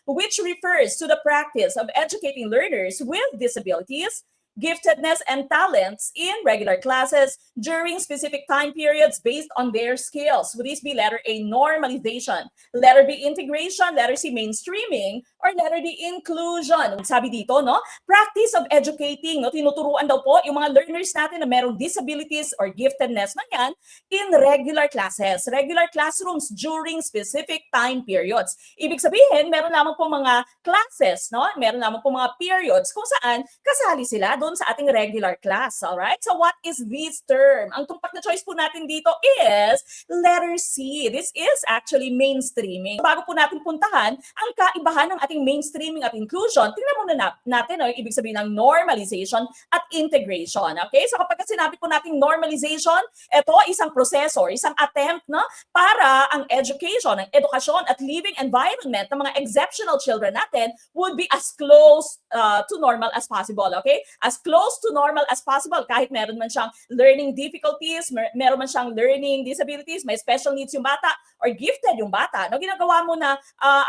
which refers to the practice of educating learners with disabilities, giftedness, and talents in regular classes during specific time periods based on their skills. Would this be letter A, normalization, letter B, integration, letter C, mainstreaming, or letter D, inclusion? Sabi dito, no? Practice of educating, no? Tinuturuan daw po yung mga learners natin na merong disabilities or giftedness man yan in regular classes, regular classrooms during specific time periods. Ibig sabihin, meron lamang po mga classes, no? Meron lamang po mga periods kung saan kasali sila doon sa ating regular class, alright? So what is this term? Ang tumpak na choice po natin dito is letter C. This is actually mainstreaming. Bago po natin puntahan ang kaibahan ng ating mainstreaming at inclusion, tingnan muna natin no, ibig sabihin ng normalization at integration. Okay? So kapag sinabi po natin normalization, ito isang proseso, isang attempt no, para ang education, ang edukasyon at living environment ng mga exceptional children natin would be as close to normal as possible. Okay? As close to normal as possible kahit meron man siyang learning difficulties, meron man siyang learning disabilities, may special needs yung bata or gifted yung bata. No, ginagawa mo na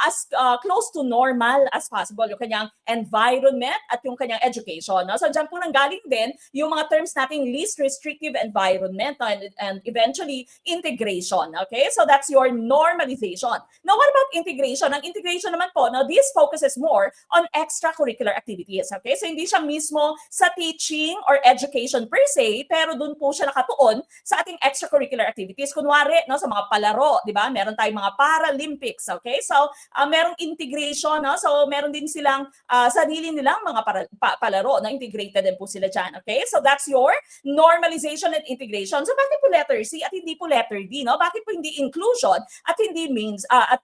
as close to normal as possible yung kanyang environment at yung kanyang education. No? So dyan po nanggaling din yung mga terms nating least restrictive environment and eventually integration. Okay? So that's your normalization. Now what about integration? Ang integration naman po, no, this focuses more on extracurricular activities. Okay? So hindi siya mismo sa teaching or education per se, pero dun po siya nakatuon sa ating extracurricular activities. Kunwari, no, sa mga palaro, di ba? Meron tayong mga Paralympics, okay? So, merong integration, no? So, meron din silang sarili nilang mga palaro, no? Integrated din po sila dyan, okay? So, that's your normalization and integration. So, bakit po letter C at hindi po letter D, no? Bakit po hindi inclusion at hindi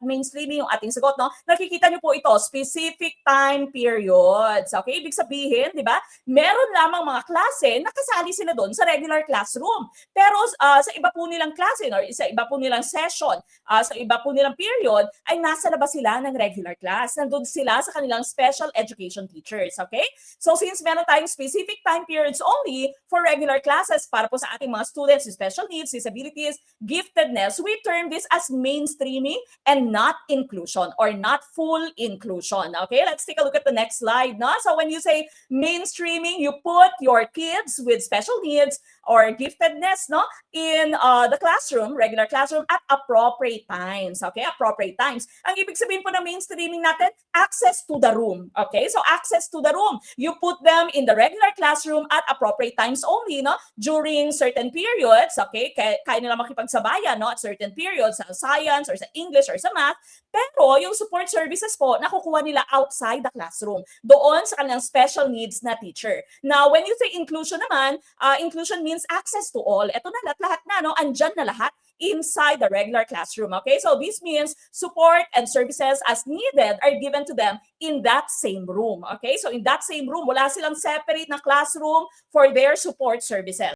mainstreaming yung ating sagot, no? Nakikita niyo po ito, specific time periods, okay? Ibig sabihin, di ba? Meron lamang mga klase na kasali sila doon sa regular classroom. Pero sa iba po nilang klase or sa iba po nilang session, sa iba po nilang period, ay nasa labas sila ng regular class. Nandun sila sa kanilang special education teachers. Okay? So since meron tayong specific time periods only for regular classes para po sa ating mga students with special needs, disabilities, giftedness, we term this as mainstreaming and not inclusion or not full inclusion. Okay? Let's take a look at the next slide. No? So when you say mainstreaming, you put your kids with special needs or giftedness no, in the classroom, regular classroom, at appropriate times. Okay? Appropriate times. Ang ibig sabihin po ng mainstreaming natin, access to the room. Okay? So access to the room. You put them in the regular classroom at appropriate times only, no? During certain periods, okay? Kaya nila makipagsabayan, no? At certain periods, sa science or sa English or sa math. Pero yung support services po, nakukuha nila outside the classroom. Doon sa kanilang special needs na teacher. Now, when you say inclusion naman, inclusion means access to all. Ito na lahat na, no? Andyan na lahat inside the regular classroom. Okay, so this means support and services as needed are given to them in that same room. Okay, so in that same room, wala silang separate na classroom for their support services.